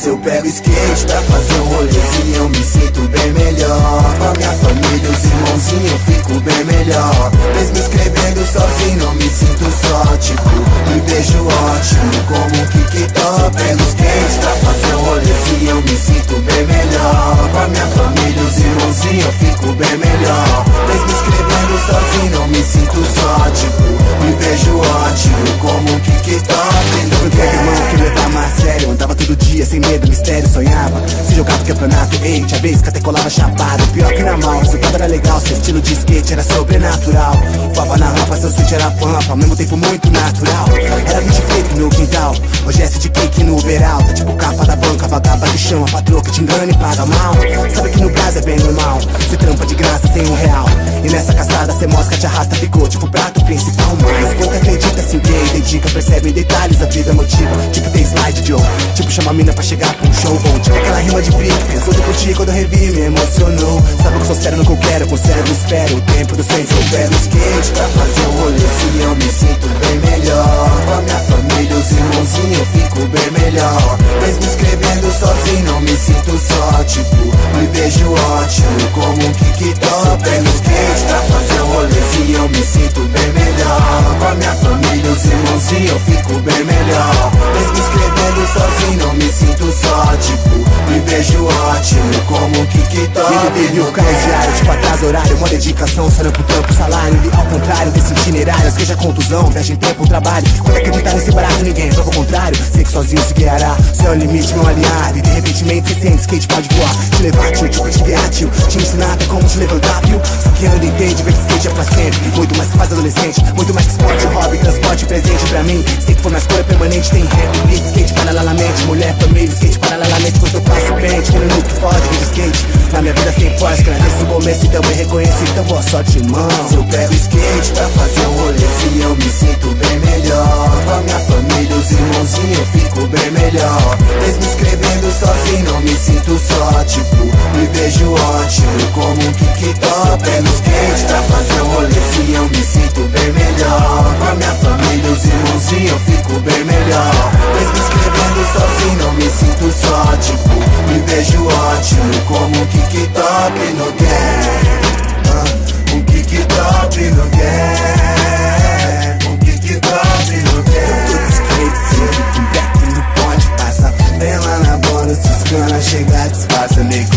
Se eu pego skate pra fazer um rolezinho, eu me sinto bem melhor. Com a minha família, os irmãozinhos, eu fico bem melhor. Mesmo escrevendo sozinho, não me sinto só, tipo, me vejo ótimo como um kick-top. Pego skate pra fazer um rolezinho, eu me sinto bem melhor. Com a minha família, os irmãozinhos, eu fico bem melhor. Mesmo escrevendo sozinho, não me sinto só, tipo, me vejo ótimo como um kick-top. Eu tenho irmão que levava a sério, andava todo dia sem medo, mistério, sonhava. Se jogava o campeonato, ei, tinha vez que até colava chapado. Pior que na mal, resultado era legal, seu estilo de skate era sobrenatural. Voava na rampa, seu switch era pampa, ao mesmo tempo muito natural. Era 20 feito no quintal, hoje é de cake no overall. Tá tipo capa da banca, vagaba que chama, patroa que te engana e paga mal. Sabe que no Brasil é bem normal, cê trampa de graça sem R$1. E nessa caçada cê mosca, te arrasta, ficou tipo prato principal. Mas pouco acredita, assim quem dedica, percebe em detalhes a vida motiva. Tipo tem slide Joe, tipo chama a mina pra chegar pra um show bom. Tipo aquela rima de briga, pensou do curtir quando eu revi, me emocionou. Sabe que eu sou sério no que eu quero, com cérebro espero o tempo do centro. Eu pego skate pra fazer um rolezinho, eu me sinto bem melhor. Com a minha família, os irmãozinhos, eu fico bem melhor. Mesmo escrevendo sozinho, não me sinto só, tipo, me vejo ótimo como um kick-top. Pego skate pra fazer um rolezinho, eu me sinto bem melhor. Com a minha família, os irmãozinhos, eu fico bem melhor. Mesmo escrevendo sozinho, não me sinto só, tipo, me vejo ótimo como um kick-top. Ele vive o caos diário, tipo atraso horário, mó dedicação, sonho pro trampo, salário. E ao contrário desse itinerário, seja contusão, viagem em tempo, trabalho. Quando acreditar nesse barato, ninguém prova o contrário. Sei que sozinho se guiará, seu limite, meu aliado. E de repentemente cê sente, skate pode voar. Te levar, tio, tipo te guiar, tio. Te ensinar até como te levantar, viu? Só que anda e entende, ver que skate é pra sempre. Muito mais que faz adolescente, muito mais que esporte, hobby, transporte, presente pra mim. Sei que for minha escolha permanente, tem rap, beat, skate paralelamente. Mulher, família, skate paralelamente. Quando eu passo pente, quem no que pode, vídeo skate. Na minha vida sem força, agradeço o começo e também reconheço, então boa sorte, irmão. Se eu pego skate pra fazer um rolezinho, eu me sinto bem melhor. Com a minha família, os irmãozinhos, eu fico bem melhor. Mesmo escrevendo sozinho, não me sinto só, tipo, me vejo ótimo como um kick-top. Pego skate pra fazer um rolezinho, eu me sinto bem melhor. Com a minha família, os irmãozinhos, eu fico bem melhor. Mesmo escrevendo sozinho, não me sinto só, tipo, me vejo ótimo como um kick-top no game. Um kick-top no game. Um kick-top no game. Todo skate, sempre com back no ponte, passa vela na bônus, descana, chega, disfarça, nego.